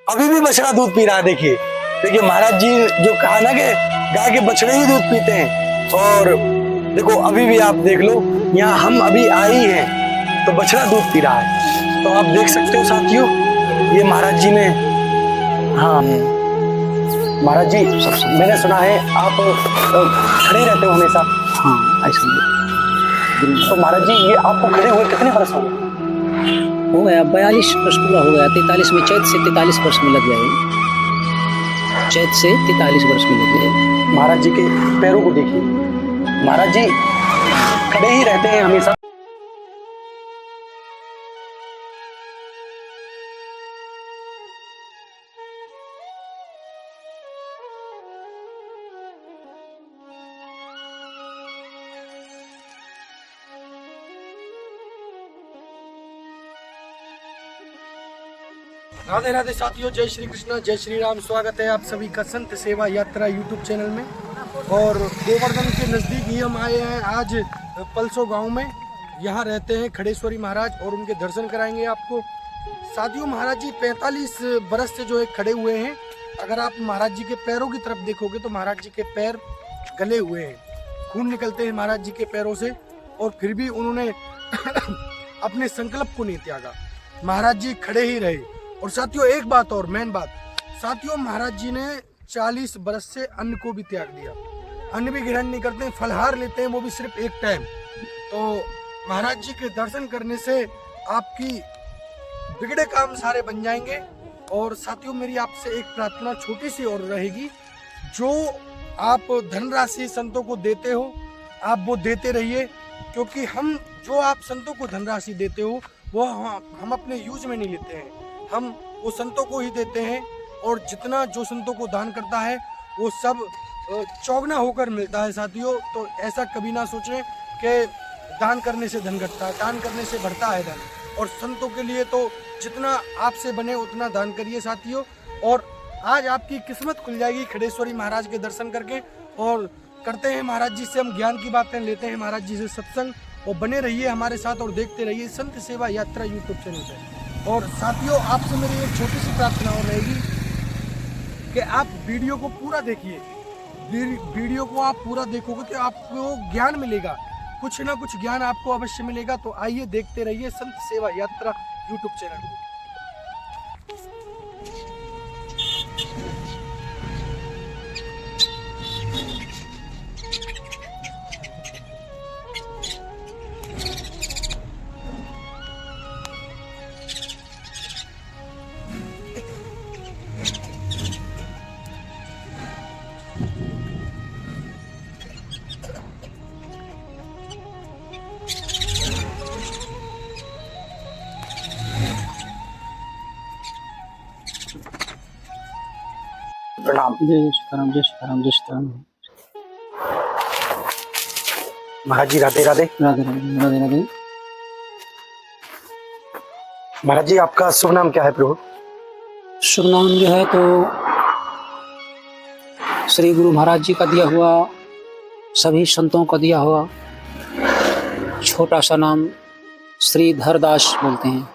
अभी भी बछड़ा दूध पी रहा है। देखिए देखिए महाराज जी जो कहा ना कि गाय के बछड़े ही दूध पीते हैं, और देखो अभी भी आप देख लो, यहाँ हम अभी आए ही हैं तो बछड़ा दूध पी रहा है। तो आप देख सकते हो साथियों, ये महाराज जी ने, हाँ महाराज जी मैंने सुना है आप खड़े रहते हो हमेशा। हाँ ऐसा तो महाराज जी ये आपको खड़े हुए कितने वर्ष हो गए? हो गया 42 वर्ष पूरा हो गया। 43 में, चैत से 43 वर्ष में लग गए। चैत से 43 वर्ष में लग गए। महाराज जी के पैरों को देखिए, महाराज जी खड़े ही रहते हैं हमेशा। राधे राधे साथियों, जय श्री कृष्णा, जय श्री राम। स्वागत है आप सभी का संत सेवा यात्रा यूट्यूब चैनल में। और गोवर्धन के नज़दीक ही हम आए हैं आज पलसो गांव में। यहाँ रहते हैं खड़ेश्वरी महाराज और उनके दर्शन कराएंगे आपको। साथियों महाराज जी 45 बरस से जो है खड़े हुए हैं। अगर आप महाराज जी के पैरों की तरफ देखोगे तो महाराज जी के पैर गले हुए हैं, खून निकलते हैं महाराज जी के पैरों से, और फिर भी उन्होंने अपने संकल्प को नहीं त्यागा। महाराज जी खड़े ही रहे। और साथियों एक बात और, मेन बात साथियों, महाराज जी ने 40 बरस से अन्न को भी त्याग दिया। अन्न भी ग्रहण नहीं करते हैं, फलहार लेते हैं, वो भी सिर्फ एक टाइम। तो महाराज जी के दर्शन करने से आपकी बिगड़े काम सारे बन जाएंगे। और साथियों मेरी आपसे एक प्रार्थना छोटी सी और रहेगी, जो आप धनराशि संतों को देते हो आप वो देते रहिए, क्योंकि हम जो आप संतों को धनराशि देते हो वो हम अपने यूज में नहीं लेते हैं, हम वो संतों को ही देते हैं। और जितना जो संतों को दान करता है वो सब चौगुना होकर मिलता है साथियों। तो ऐसा कभी ना सोचें कि दान करने से धन घटता है, दान करने से बढ़ता है धन। और संतों के लिए तो जितना आपसे बने उतना दान करिए साथियों। और आज आपकी किस्मत खुल जाएगी खड़ेश्वरी महाराज के दर्शन करके। और करते हैं महाराज जी से हम ज्ञान की बातें, लेते हैं महाराज जी से सत्संग। और बने रहिए हमारे साथ और देखते रहिए संत सेवा यात्रा यूट्यूब चैनल पर। और साथियों आपसे मेरी एक छोटी सी प्रार्थना और रहेगी कि आप वीडियो को पूरा देखिए। वीडियो को आप पूरा देखोगे तो आपको ज्ञान मिलेगा, कुछ ना कुछ ज्ञान आपको अवश्य मिलेगा। तो आइए देखते रहिए संत सेवा यात्रा यूट्यूब चैनल को। प्रणाम। जय सीताराम, जय सीताराम, जय सीताराम। महाराज जी राधे राधे। राधे राधे, राधे राधे। महाराज जी आपका शुभ नाम क्या है प्रभु? शुभ नाम जो है तो श्री गुरु महाराज जी का दिया हुआ, सभी संतों का दिया हुआ छोटा सा नाम श्रीधर दास बोलते हैं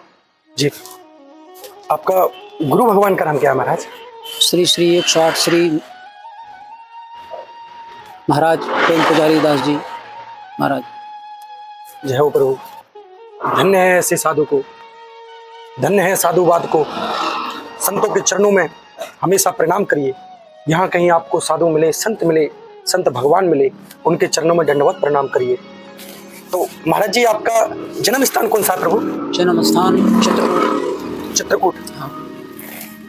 जी। आपका गुरु भगवान का नाम क्या है महाराज? श्री श्री 108 श्री महाराज प्रेम पुजारी दास जी महाराज। जय हो प्रभु। धन्य है ऐसे साधु को, धन्य है साधुवाद को। संतों के चरणों में हमेशा प्रणाम करिए। यहाँ कहीं आपको साधु मिले, संत भगवान मिले, उनके चरणों में दंडवत प्रणाम करिए। तो महाराज जी आपका जन्म स्थान कौन सा है प्रभु? जन्म स्थान चित्रकूट। चित्रकूट। हाँ।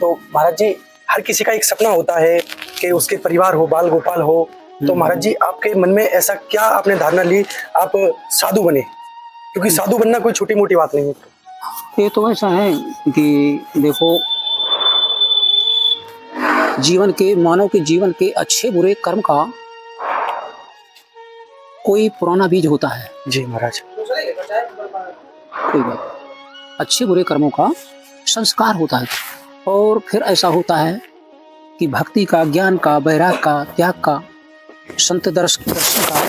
तो महाराज जी हर किसी का एक सपना होता है कि उसके परिवार हो, बाल गोपाल हो। तो महाराज जी आपके मन में ऐसा क्या आपने धारणा ली आप साधु बने? क्योंकि साधु बनना कोई छोटी मोटी बात नहीं है। ये तो ऐसा है कि देखो, जीवन के, मानव के जीवन के अच्छे बुरे कर्म का कोई पुराना बीज होता है। जी महाराज। कोई बात, अच्छे बुरे कर्मों का संस्कार होता है। और फिर ऐसा होता है कि भक्ति का, ज्ञान का, वैराग का, त्याग का, संत दर्शन का,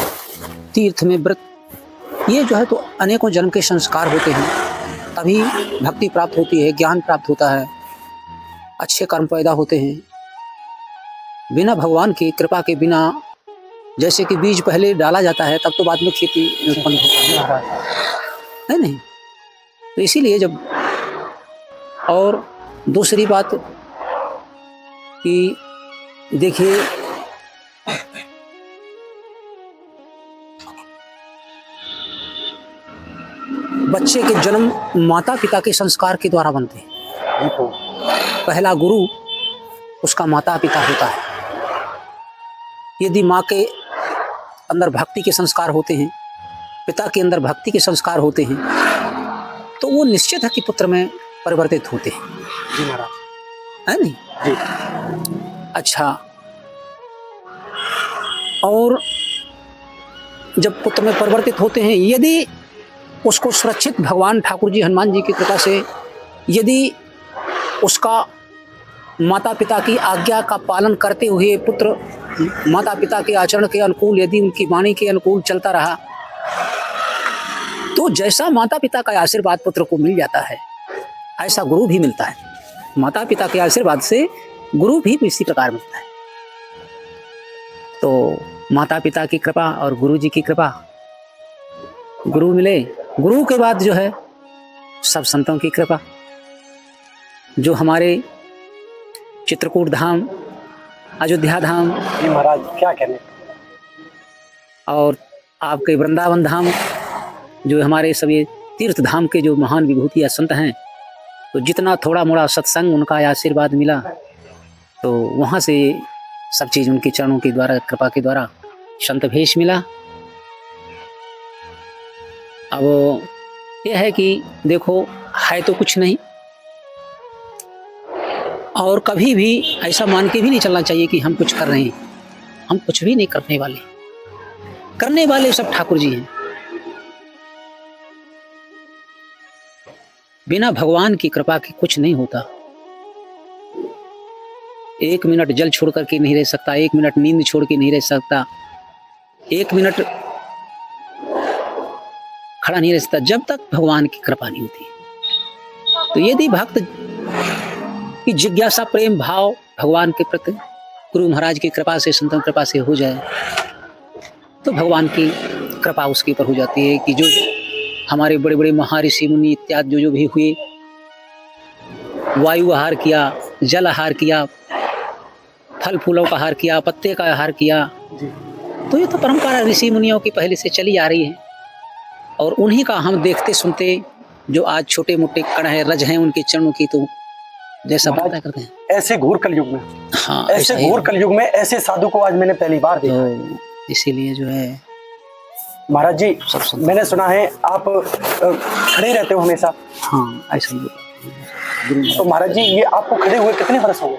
तीर्थ में व्रत, ये जो है तो अनेकों जन्म के संस्कार होते हैं। तभी भक्ति प्राप्त होती है, ज्ञान प्राप्त होता है। अच्छे कर्म पैदा होते हैं। बिना भगवान की कृपा के बिना, जैसे कि बीज पहले डाला जाता है तब तो बाद में खेती उत्पन्न होता है नहीं। तो इसीलिए जब, और दूसरी बात कि देखिए बच्चे के जन्म माता पिता के संस्कार के द्वारा बनते हैं। पहला गुरु उसका माता पिता होता है। यदि माँ के अंदर भक्ति के संस्कार होते हैं, पिता के अंदर भक्ति के संस्कार होते हैं, तो वो निश्चित है कि पुत्र में परिवर्तित होते हैं। जी महाराज, है नहीं जी। अच्छा, और जब पुत्र में परिवर्तित होते हैं, यदि उसको सुरक्षित भगवान ठाकुर जी हनुमान जी की कृपा से यदि उसका माता पिता की आज्ञा का पालन करते हुए पुत्र माता पिता के आचरण के अनुकूल, यदि उनकी वाणी के अनुकूल चलता रहा, तो जैसा माता पिता का आशीर्वाद पुत्र को मिल जाता है, ऐसा गुरु भी मिलता है। माता पिता के आशीर्वाद से गुरु भी इसी प्रकार मिलता है। तो माता पिता की कृपा और गुरु जी की कृपा, गुरु मिले, गुरु के बाद जो है सब संतों की कृपा, जो हमारे चित्रकूट धाम, अयोध्या धाम, जी महाराज क्या कहने, और आपके वृंदावन धाम, जो हमारे सभी तीर्थ धाम के जो महान विभूति या संत हैं, तो जितना थोड़ा मोड़ा सत्संग उनका आशीर्वाद मिला, तो वहाँ से सब चीज़ उनके चरणों के द्वारा, कृपा के द्वारा संत भेष मिला। अब यह है कि देखो, है तो कुछ नहीं, और कभी भी ऐसा मान के भी नहीं चलना चाहिए कि हम कुछ कर रहे हैं। हम कुछ भी नहीं करने वाले सब ठाकुर जी हैं। बिना भगवान की कृपा के कुछ नहीं होता। 1 मिनट जल छोड़ करके नहीं रह सकता, 1 मिनट नींद छोड़ के नहीं रह सकता, 1 मिनट खड़ा नहीं रह सकता जब तक भगवान की कृपा नहीं होती। तो यदि भक्त की जिज्ञासा, प्रेम भाव भगवान के प्रति गुरु महाराज की कृपा से, संतों की कृपा से हो जाए, तो भगवान की कृपा उसके ऊपर हो जाती है कि जो हमारे बड़े बड़े महर्षि मुनि इत्यादि जो भी हुए, वायु आहार किया, जल आहार किया, फल फूलों का आहार किया, पत्ते का आहार किया, तो ये तो परंपरा ऋषि मुनियों की पहले से चली आ रही है। और उन्हीं का हम देखते सुनते, जो आज छोटे मोटे कण है, रज हैं उनके चरणों की, तो जैसा पता करते हैं। ऐसे घोर कलयुग में, हाँ, ऐसे घोर कलयुग में ऐसे साधु को आज मैंने पहली बार देखा। तो इसीलिए जो है महाराज जी, मैंने सुना है आप खड़े रहते हो हमेशा। हाँ, ऐसा ही। तो महाराज जी, ये आपको खड़े हुए कितने वर्ष हो गए?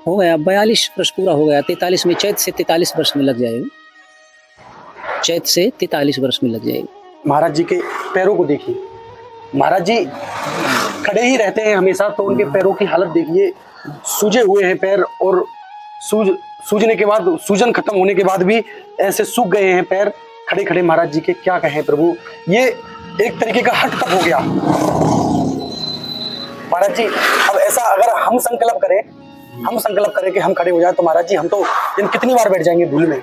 हो गया 42 वर्ष पूरा हो गया। 43 में, चैत से 43 वर्ष में लग जाएगा। चैत से 43 वर्ष में लग जाएगा। महाराज जी के पैरों को देखिए। महाराज जी खड़े ही रहते हैं हमेशा, तो उनके पैरों की हालत देखिए, सूजे हुए हैं पैर, और सूजने के बाद, सूजन खत्म होने के बाद भी ऐसे सूख गए हैं पैर खड़े खड़े। महाराज जी के क्या कहें प्रभु, ये एक तरीके का हट कब हो गया। महाराज जी, अब ऐसा अगर हम संकल्प करें कि हम खड़े हो जाए, तो महाराज जी हम तो दिन कितनी बार बैठ जाएंगे धूल में।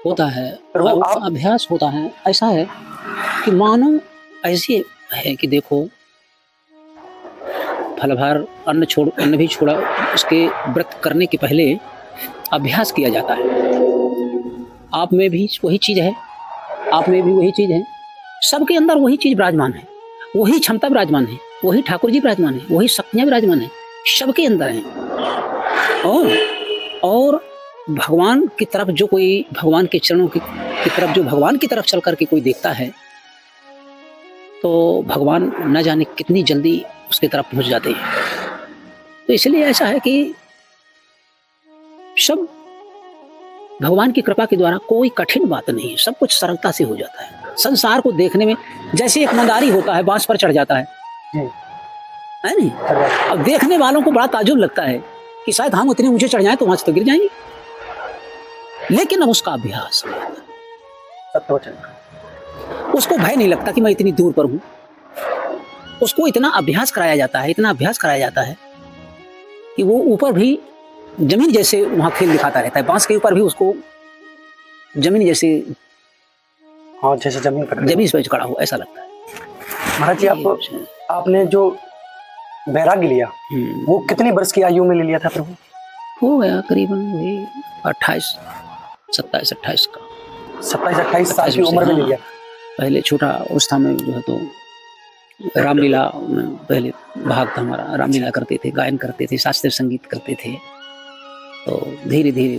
होता है, प्रभु आप अभ्यास होता है। ऐसा है कि मानो ऐसी है कि देखो, फलभार अन्न भी छोड़ा, उसके व्रत करने के पहले अभ्यास किया जाता है। आप में भी वही चीज़ है, आप में भी वही चीज़ है, सबके अंदर वही चीज़ विराजमान है, वही क्षमता विराजमान है, वही ठाकुर जी विराजमान है, वही शक्तियाँ विराजमान है, सबके अंदर हैं। और भगवान की तरफ जो कोई, भगवान के चरणों की तरफ जो भगवान की तरफ चल करके कोई देखता है, तो भगवान न जाने कितनी जल्दी उसकी तरफ पहुंच जाते हैं। तो इसलिए ऐसा है कि सब भगवान की कृपा के द्वारा कोई कठिन बात नहीं है, सब कुछ सरलता से हो जाता है। संसार को देखने में जैसे एक मंदारी होता है, बांस पर चढ़ जाता है नहीं? अब देखने वालों को बड़ा ताजुब लगता है कि शायद हम उतने ऊंचे चढ़ जाएं तो वहां से तो गिर जाएंगे, लेकिन अब उसका अभ्यास हो जाता है। उसको भय नहीं लगता कि मैं इतनी दूर पर हूं। उसको इतना अभ्यास कराया जाता है, इतना अभ्यास कराया जाता है कि वो ऊपर भी जमीन जैसे वहाँ खेल दिखाता रहता है, बांस के ऊपर भी उसको जमीन जैसे, हाँ जैसे जमीन पर जमीन पे खड़ा हुआ ऐसा लगता है। महाराज जी आपने जो वैराग्य लिया वो कितनी वर्ष की आयु में ले लिया था प्रभु? हो गया करीबन वही 27 28 का, 27-28 साल की उम्र में ले लिया। पहले छोटा अवस्था में जो है तो रामलीला में पहले भाग था हमारा, रामलीला करते थे, गायन करते थे, शास्त्रीय संगीत करते थे। तो धीरे धीरे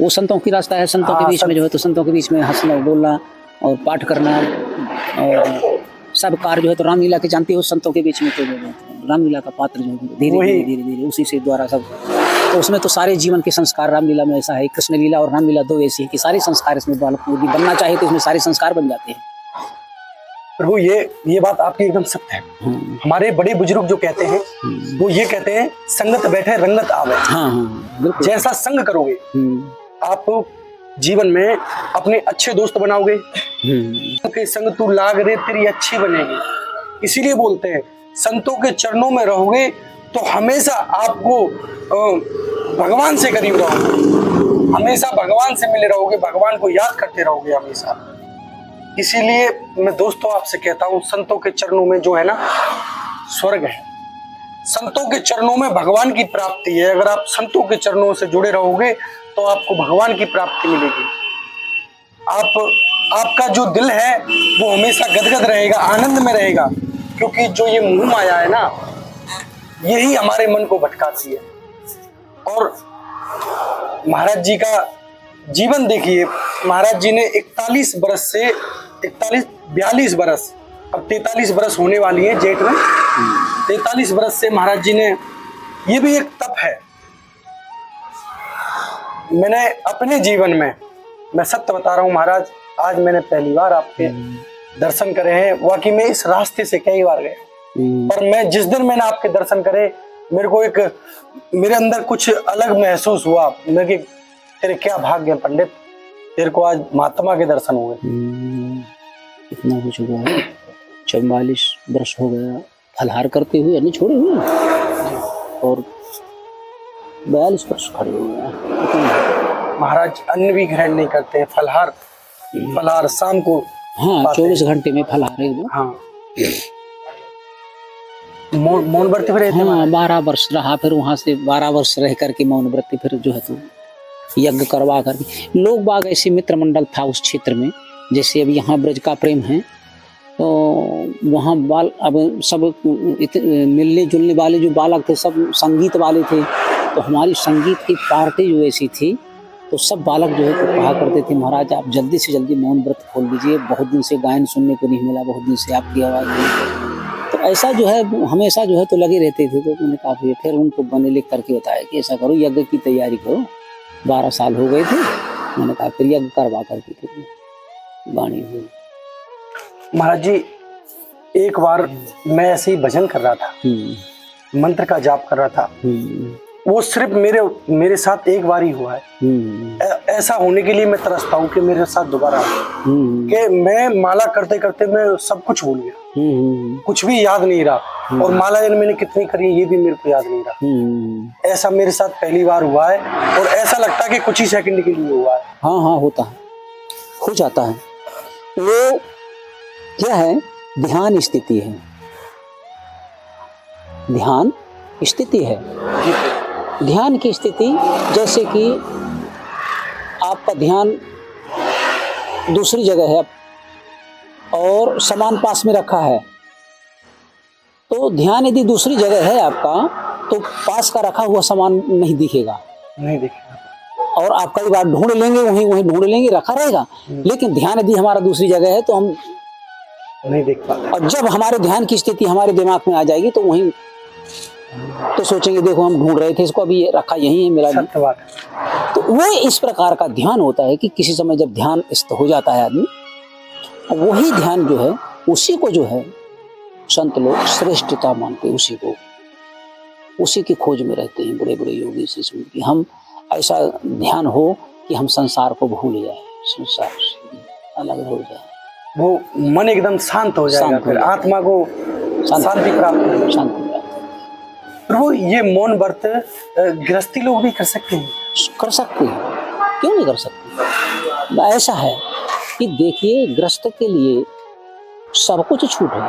वो संतों की रास्ता है, संतों के बीच में जो है तो संतों के बीच में हंसना बोलना और पाठ करना और सब कार्य जो है तो रामलीला के जानते हो, संतों के बीच में तो रामलीला का पात्र जो है धीरे धीरे धीरे धीरे उसी से द्वारा सब, तो उसमें तो सारे जीवन के संस्कार रामलीला में ऐसा है, कृष्ण लीला और रामलीला दो ऐसी है कि सारे संस्कार इसमें बालक को यदि बनना चाहे तो इसमें सारे संस्कार बन जाते हैं। प्रभु ये बात आपकी एकदम सत्य है। हमारे बड़े बुजुर्ग जो कहते हैं वो ये कहते हैं संगत बैठे रंगत आवे। जैसा संग करोगे आप जीवन में अपने अच्छे दोस्त बनाओगे, के संग तू लाग रे तेरी अच्छी बनेगी। इसीलिए बोलते हैं संतों के चरणों में रहोगे तो हमेशा आपको भगवान से करीब रहोगे, हमेशा भगवान से मिले रहोगे, भगवान को याद करते रहोगे हमेशा। इसीलिए मैं दोस्तों आपसे कहता हूँ संतों के चरणों में जो है ना स्वर्ग है, संतों के चरणों में भगवान की प्राप्ति है। अगर आप संतों के चरणों से जुड़े रहोगे तो आपको भगवान की प्राप्ति मिलेगी। आपका जो दिल है वो हमेशा गदगद रहेगा, आनंद में रहेगा, क्योंकि जो ये मोह माया है ना यही हमारे मन को भटकाती है। और महाराज जी का जीवन देखिए, महाराज जी ने 42 बरस, अब 43 बरस होने वाली है जेठ में, 43 बरस से महाराज जी ने, ये भी एक तप है। मैंने अपने जीवन में, मैं सत्य बता रहा हूँ महाराज, आज मैंने पहली बार आपके दर्शन करे हैं। वाकई में इस रास्ते से कई बार गए, पर मैं जिस दिन मैंने आपके दर्शन करे मेरे को मेरे अंदर कुछ अलग महसूस हुआ। मैं कि तेरे क्या भाग्य है पंडित, तेरे को आज महात्मा के दर्शन हुए। इतना कुछ हुआ है, 44 वर्ष हो गया फलहार करते हुए, अन्य छोड़े हुए, और 42 वर्ष खड़े हुए। महाराज अन्न भी ग्रहण नहीं करते हैं, फलहार शाम को। हाँ 24 घंटे में फलहार है। हाँ मौन व्रत भी रहते हैं। हाँ 12 वर्ष रहा, फिर वहाँ से 12 वर्ष रह करके मौन व्रत, फिर जो है तो यज्ञ करवा करके। लोग बाग ऐसे मित्र मंडल था उस क्षेत्र में, जैसे अब यहाँ ब्रज का प्रेम है तो वहाँ अब सब मिलने जुलने वाले जो बालक थे सब संगीत वाले थे, तो हमारी संगीत की पार्टी जो ऐसी थी तो सब बालक जो है तो कहा करते थे महाराज आप जल्दी से जल्दी मौन व्रत खोल दीजिए, बहुत दिन से गायन सुनने को नहीं मिला, बहुत दिन से आपकी आवाज़ नहीं। तो ऐसा जो है हमेशा जो है तो लगे रहते थे। तो उन्होंने कहा फिर उनको बने लिख करके बताया कि ऐसा करो यज्ञ की तैयारी करो। 12 साल हो गए थे, मैंने कहा फिर यज्ञ करवा करके फिर वाणी हुई। महाराज जी एक बार मैं ऐसे ही भजन कर रहा था, मंत्र का जाप कर रहा था, वो सिर्फ मेरे साथ एक बार ही हुआ है। ऐसा होने के लिए मैं तरसता हूँ कि मेरे साथ दोबारा कि मैं माला करते करते मैं सब कुछ भूल गया, कुछ भी याद नहीं रहा, और माला मैंने कितनी करी ये भी मेरे को याद नहीं रहा। ऐसा मेरे साथ पहली बार हुआ है, और ऐसा लगता है कि कुछ ही सेकंड के लिए हुआ है। हाँ हाँ होता है, हो जाता है। वो क्या है, ध्यान स्थिति है, ध्यान स्थिति है। ध्यान की स्थिति जैसे कि आपका ध्यान दूसरी जगह है और सामान पास में रखा है, तो ध्यान यदि दूसरी जगह है आपका तो पास का रखा हुआ सामान नहीं दिखेगा, और आप कई बार ढूंढ लेंगे, वहीं ढूंढ लेंगे, रखा रहेगा, लेकिन ध्यान यदि हमारा दूसरी जगह है तो हम नहीं देख पाते। और जब हमारे ध्यान की स्थिति हमारे दिमाग में आ जाएगी तो वहीं तो सोचेंगे देखो हम ढूंढ रहे थे इसको, अभी ये रखा यहीं है मेरा। सत्य बात। तो वो इस प्रकार का ध्यान होता है कि किसी समय जब ध्यान हो जाता है आदमी, वही ध्यान जो है उसी को जो है संत लोग श्रेष्ठता मानते, उसी की खोज में रहते हैं बड़े बड़े योगी से सुन के। हम ऐसा ध्यान हो कि हम संसार को भूल जाए, संसार से अलग हो जाए, वो मन एकदम शांत हो जाएगा, फिर आत्मा को शांति प्राप्त। प्रभु ये मौन व्रत गृहस्थी लोग भी कर सकते हैं? कर सकते हैं, क्यों नहीं कर सकते। ऐसा है कि देखिए, गृहस्थ के लिए सब कुछ छूट है,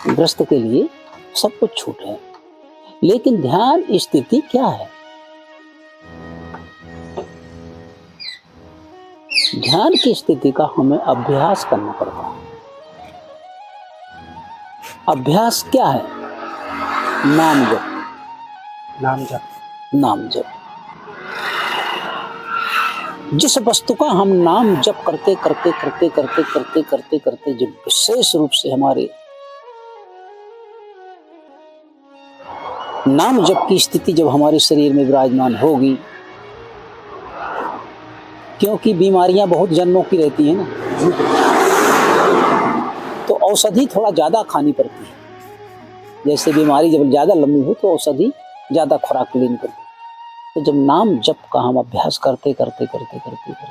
गृहस्थ के लिए सब कुछ छूट है, लेकिन ध्यान स्थिति क्या है? ध्यान की स्थिति का हमें अभ्यास करना पड़ता है। अभ्यास क्या है? नाम जप। नाम जप। नाम जप। जिस वस्तु का हम नाम जप करते करते करते करते करते करते करते जब विशेष रूप से हमारे नाम जप की स्थिति जब हमारे शरीर में विराजमान होगी, क्योंकि बीमारियां बहुत जन्मों की रहती हैं ना, तो औषधि थोड़ा ज्यादा खानी पड़ती है। जैसे बीमारी जब ज्यादा लंबी हो तो औषधि ज्यादा खुराक लेनी पड़ती है। तो जब नाम जप का हम अभ्यास करते करते करते करते करते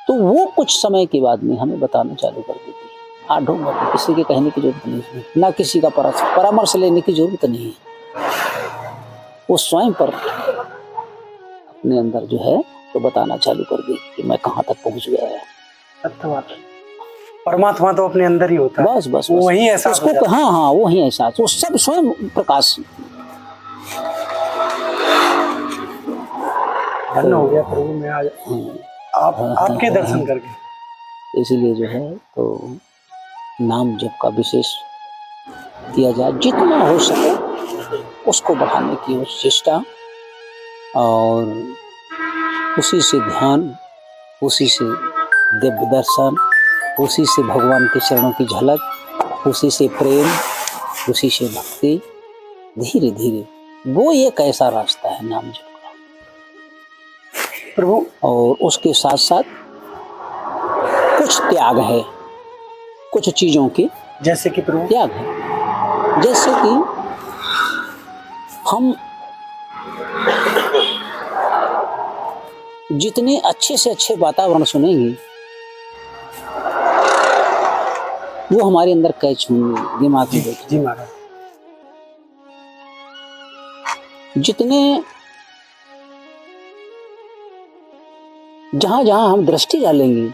तो वो कुछ समय के बाद में हमें बताना चालू कर देती है। आठों बातें किसी के कहने की जरूरत नहीं है, ना किसी का परामर्श लेने की जरूरत नहीं है। वो स्वयं पर अपने अंदर जो है तो बताना चालू कर दी कि मैं कहाँ तक पहुंच गया है। परमात्मा तो अपने अंदर ही होता है। बस बस, वो वही ऐसा उसको, हाँ हाँ, वही ऐसा, वो सब स्वयं प्रकाश। धन्य हो गया प्रभु मैं आज आपके दर्शन करके। इसीलिए जो है तो नाम जप का विशेष किया जाए, जितना हो सके उसको बढ़ाने की चेष्टा, और उसी से ध्यान, उसी से दिव्य दर्शन, उसी से भगवान के चरणों की झलक, उसी से प्रेम, उसी से भक्ति, धीरे धीरे वो एक ऐसा रास्ता है नाम जप का प्रभु। और उसके साथ साथ कुछ त्याग है, कुछ चीजों के जैसे कि प्रभु त्याग है, जैसे कि हम जितने अच्छे से अच्छे वातावरण सुनेंगे वो हमारे अंदर कैच होंगे, दिमाग में बैठे। जी महाराज। जितने जहां जहां हम दृष्टि डालेंगे,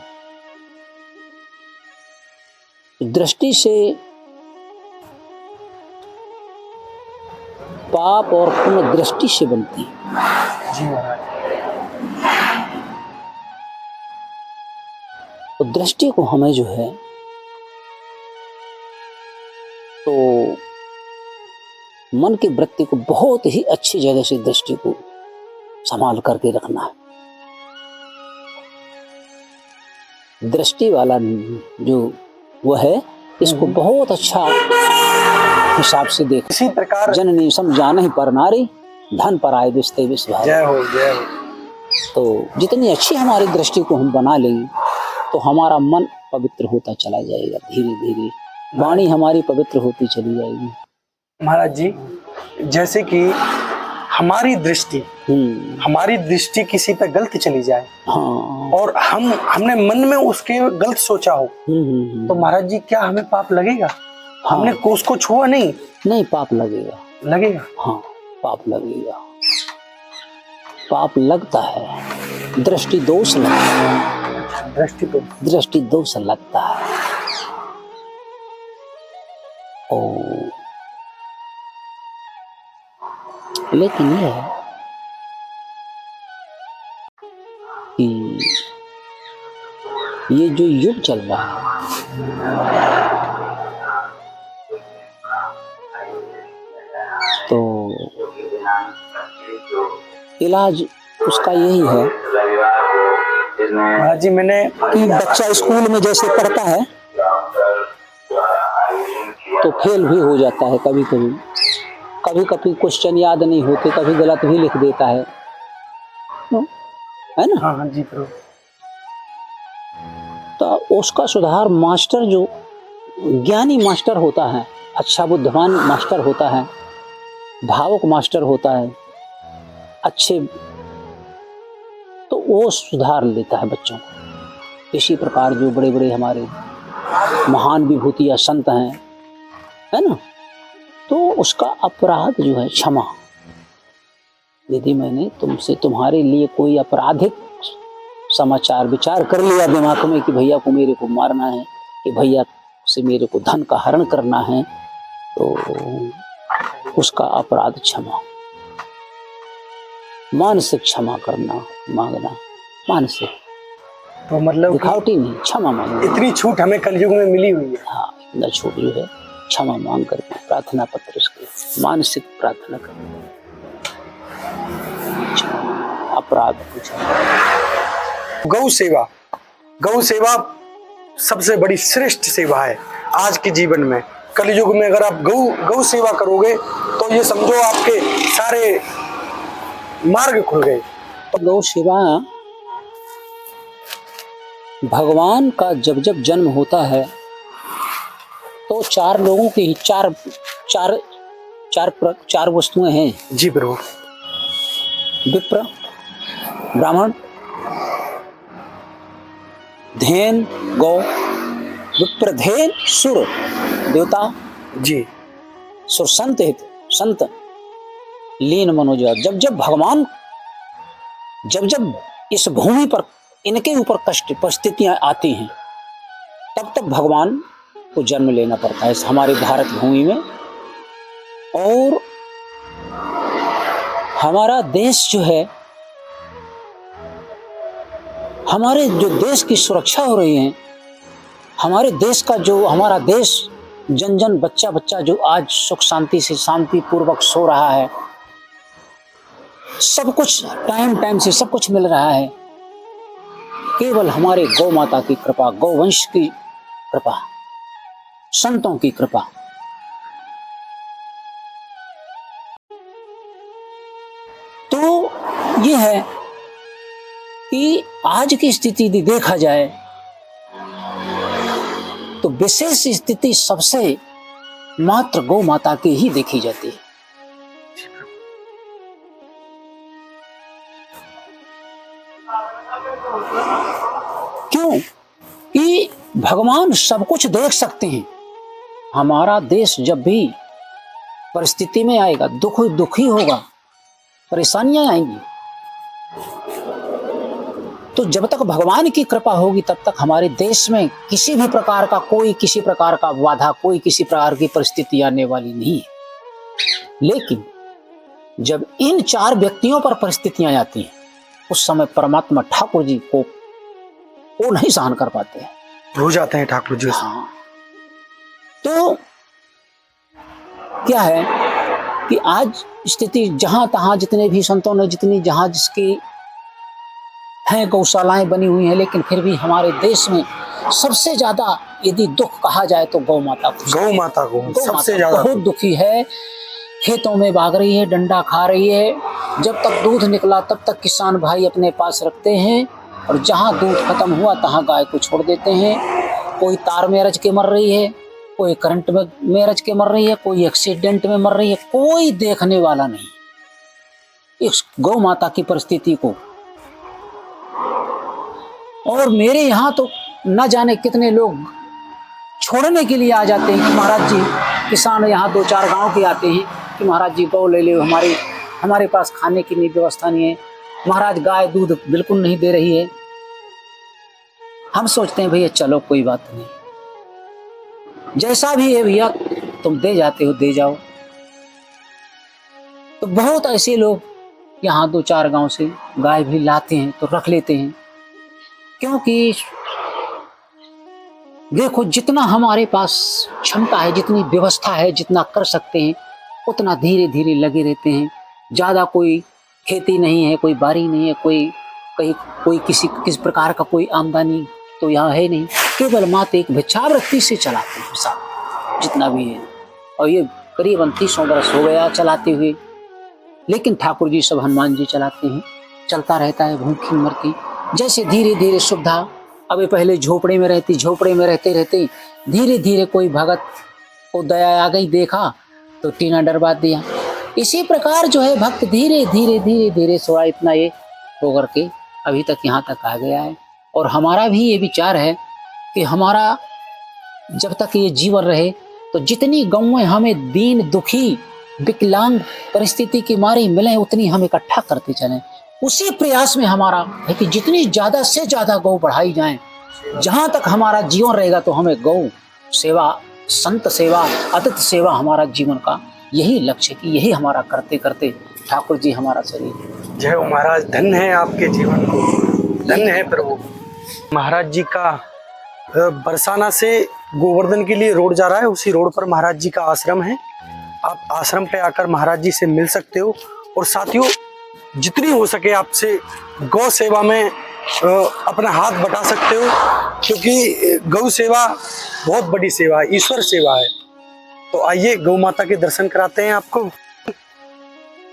दृष्टि से पाप और पुण्य दृष्टि से बनती है। जी महाराज। तो दृष्टि को हमें जो है तो मन की वृत्ति को बहुत ही अच्छी जगह से दृष्टि को संभाल करके रखना है। दृष्टि वाला जो वो है, इसको बहुत अच्छा हिसाब से देख। इसी प्रकार जननी समझाना ही पर नारी, धन पर आए बिस्ते विष भारी। जय हो जय हो। तो जितनी अच्छी हमारी दृष्टि को हम बना लेंगे तो हमारा मन पवित्र होता चला जाएगा, धीरे धीरे वाणी हमारी पवित्र होती चली जाएगी। महाराज जी, जैसे कि हमारी दृष्टि किसी पे गलत चली जाए, हाँ, और हमने मन में उसके गलत सोचा हो, तो महाराज जी क्या हमें पाप लगेगा? हाँ, हमने उसको छुआ नहीं पाप लगेगा। हाँ, पाप लगेगा। पाप लगता है, दृष्टि दोष लगता है, दृष्टि दोष लगता है। लेकिन यह है कि ये जो युग चल रहा है तो इलाज उसका यही है महाराज जी, मैंने कि बच्चा स्कूल में जैसे पढ़ता है तो फेल भी हो जाता है, कभी कभी क्वेश्चन याद नहीं होते, कभी गलत भी लिख देता है ना। हाँ जी प्रभु। तो उसका सुधार मास्टर, जो ज्ञानी मास्टर होता है, अच्छा बुद्धिमान मास्टर होता है, भावुक मास्टर होता है, अच्छे, तो वो सुधार लेता है बच्चों को। इसी प्रकार जो बड़े बड़े हमारे महान विभूति या संत हैं, है ना। तो उसका अपराध जो है क्षमा। यदि मैंने तुमसे तुम्हारे लिए कोई आपराधिक समाचार विचार कर लिया दिमाग में कि भैया को मेरे को मारना है, कि भैया से मेरे को धन का हरण करना है, तो उसका अपराध क्षमा। मानसिक क्षमा करना, मांगना, मानसिक, तो मतलब दिखावटी नहीं, क्षमा मांगना। इतनी छूट हमें कलयुग में मिली हुई है। हाँ, इतना छूट जो है क्षमा मांग करके प्रार्थना पत्र उसके मानसिक प्रार्थना करना, अपराध कुछ। गौ सेवा, गौ सेवा सबसे बड़ी श्रेष्ठ सेवा है आज के जीवन में। कलयुग में अगर आप गौ सेवा करोगे तो ये समझो आपके सारे मार्ग खुल गए। तो गौ सेवा, भगवान का जब जब जन्म होता है तो चार लोगों की चार वस्तुएं हैं। जी प्रभु। विप्र, ब्राह्मण, धैन, गौ। विप्र, धैन, सुर, देवता जी। सुर, संत हित, संत, लीन मनोजा। जब जब भगवान, जब जब इस भूमि पर इनके ऊपर कष्ट परिस्थितियां आती हैं, तब तक भगवान को जन्म लेना पड़ता है इस हमारे भारत भूमि में। और हमारा देश जो है, हमारे जो देश की सुरक्षा हो रही है, हमारे देश का जो, हमारा देश जन जन बच्चा बच्चा जो आज सुख शांति से शांति पूर्वक सो रहा है, सब कुछ टाइम टाइम से सब कुछ मिल रहा है, केवल हमारे गौ माता की कृपा, गौवंश की कृपा, संतों की कृपा। तो ये है कि आज की स्थिति यदि देखा जाए तो विशेष स्थिति सबसे मात्र गौ माता की ही देखी जाती है। क्यों कि भगवान सब कुछ देख सकते हैं। हमारा देश जब भी परिस्थिति में आएगा, दुखी होगा, परेशानियां आएंगी, तो जब तक भगवान की कृपा होगी तब तक हमारे देश में किसी भी प्रकार का किसी प्रकार का बाधा, कोई किसी प्रकार की परिस्थिति आने वाली नहीं है। लेकिन जब इन चार व्यक्तियों पर परिस्थितियां आती हैं, उस समय परमात्मा ठाकुर जी को वो नहीं सहन कर पाते हैं, रो जाते हैं ठाकुर जी। हाँ। तो क्या है कि आज स्थिति जहां तहां जितने भी संतों ने जितनी जहां जिसकी हैं गौशालाएं बनी हुई हैं, लेकिन फिर भी हमारे देश में सबसे ज्यादा यदि दुख कहा जाए तो गौ माता को, गौ माता को सबसे ज्यादा बहुत दुखी है। खेतों में भाग रही है, डंडा खा रही है। जब तक दूध निकला तब तक किसान भाई अपने पास रखते हैं, और जहां दूध खत्म हुआ तहां गाय को छोड़ देते हैं। कोई तार में रच के मर रही है, कोई करंट में रच के मर रही है, कोई एक्सीडेंट में मर रही है, कोई देखने वाला नहीं इस गौ माता की परिस्थिति को। और मेरे यहाँ तो न जाने कितने लोग छोड़ने के लिए आ जाते हैं कि महाराज जी, किसान यहाँ 2-4 गांव के आते हैं कि महाराज जी गौ ले लो, हमारे पास खाने की नहीं व्यवस्था नहीं है, महाराज गाय दूध बिल्कुल नहीं दे रही है। हम सोचते हैं भैया चलो कोई बात नहीं, जैसा भी है भैया तुम दे जाते हो दे जाओ। तो बहुत ऐसे लोग यहाँ 2-4 गांव से गाय भी लाते हैं तो रख लेते हैं, क्योंकि देखो जितना हमारे पास क्षमता है, जितनी व्यवस्था है, जितना कर सकते हैं उतना धीरे धीरे लगे रहते हैं। ज़्यादा कोई खेती नहीं है, कोई बारी नहीं है, कोई किसी प्रकार का कोई आमदनी तो यहाँ है नहीं, केवल मात्र एक भिक्षावृत्ति से चलाते हैं सब जितना भी है। और ये करीबन 30 वर्ष हो गया चलाते हुए, लेकिन ठाकुर जी सब हनुमान जी चलाते हैं, चलता रहता है भूखी मरती। जैसे धीरे धीरे सुविधा, अभी पहले झोपड़े में रहते रहते धीरे धीरे कोई भगत को दया आ गई, देखा तो टीना डरवा दिया। इसी प्रकार जो है भक्त धीरे धीरे थोड़ा इतना ये होकर के अभी तक यहाँ तक आ गया है। और हमारा भी ये विचार है कि हमारा जब तक ये जीवन रहे तो जितनी गौएं हमें दीन दुखी विकलांग परिस्थिति की मारी मिले उतनी हम इकट्ठा करते चलें। उसी प्रयास में हमारा है कि जितनी ज्यादा से ज्यादा गौ बढ़ाई जाए। जहां तक हमारा जीवन रहेगा तो हमें गौ सेवा, संत सेवा, अतिथि सेवा हमारा जीवन का यही लक्ष्य कि यही हमारा करते करते ठाकुर जी हमारा शरीर। जय हो महाराज, धन्य है आपके जीवन को, धन्य है प्रभु। महाराज जी का बरसाना से गोवर्धन के लिए रोड जा रहा है, उसी रोड पर महाराज जी का आश्रम है। आप आश्रम पे आकर महाराज जी से मिल सकते हो। और साथियों, जितनी हो सके आपसे गौ सेवा में अपना हाथ बटा सकते हो, क्योंकि गौ सेवा बहुत बड़ी सेवा है, ईश्वर सेवा है। तो आइए गौ माता के दर्शन कराते हैं आपको।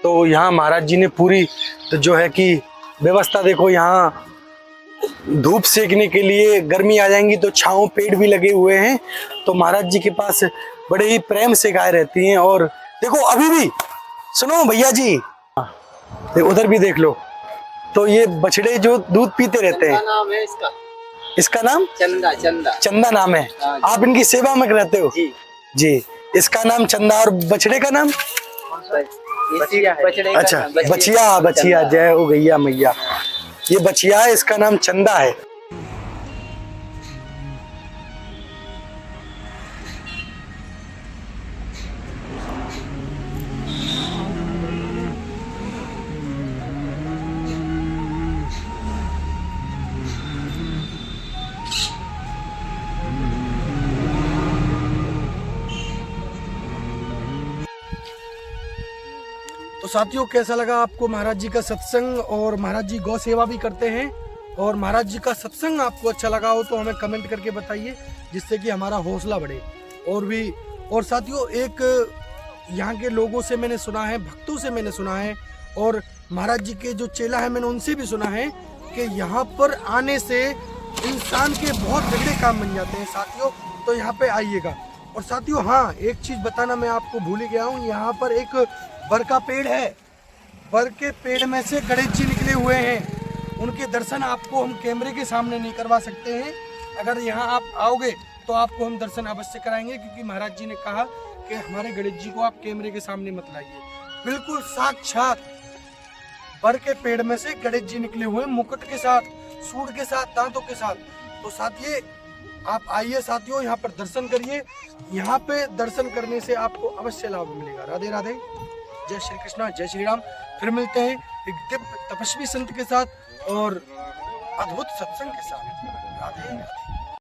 तो यहाँ महाराज जी ने पूरी तो जो है कि व्यवस्था देखो, यहाँ धूप सेकने के लिए गर्मी आ जाएंगी तो छांव पेड़ भी लगे हुए हैं। तो महाराज जी के पास बड़े ही प्रेम से गाय रहती हैं। और देखो अभी भी, सुनो भैया जी, उधर भी देख लो, तो ये बछड़े जो दूध पीते रहते हैं। नाम है इसका नाम चंदा। चंदा चंदा नाम है। आप इनकी सेवा में रहते हो? जी जी। इसका नाम चंदा और बछड़े का नाम? बछड़े का अच्छा, नाम बछिया। बछिया, जय हो गैया मैया। ये बछिया है, इसका नाम चंदा है। तो साथियों, कैसा लगा आपको महाराज जी का सत्संग? और महाराज जी गौ सेवा भी करते हैं। और महाराज जी का सत्संग आपको अच्छा लगा हो तो हमें कमेंट करके बताइए, जिससे कि हमारा हौसला बढ़े। और साथियों, एक यहाँ के लोगों से मैंने सुना है, भक्तों से मैंने सुना है, और महाराज जी के जो चेला है मैंने उनसे भी सुना है कि यहाँ पर आने से इंसान के बहुत बिगड़े काम बन जाते हैं साथियों। तो यहाँ पे आइएगा। और साथियों, हाँ, एक चीज़ बताना मैं आपको भूल ही गया हूँ। यहाँ पर एक बर का पेड़ है। बर के पेड़ में से गणेश जी निकले हुए हैं। उनके दर्शन आपको हम कैमरे के सामने नहीं करवा सकते हैं। अगर यहाँ आप आओगे तो आपको हम दर्शन अवश्य कराएंगे, क्योंकि महाराज जी ने कहा कि हमारे गणेश जी को आप कैमरे के सामने मत लाइए। बिल्कुल साक्षात बर के पेड़ में से गणेश जी निकले हुए, मुकुट के साथ, सूंड के साथ, दांतों के साथ। तो साथियों, आप आइए साथियों, यहाँ पर दर्शन करिए। यहाँ पे दर्शन करने से आपको अवश्य लाभ मिलेगा। राधे राधे, जय श्री कृष्णा, जय श्री राम। फिर मिलते हैं एक दिव्य तपस्वी संत के साथ और अद्भुत सत्संग के साथ। राधे राधे।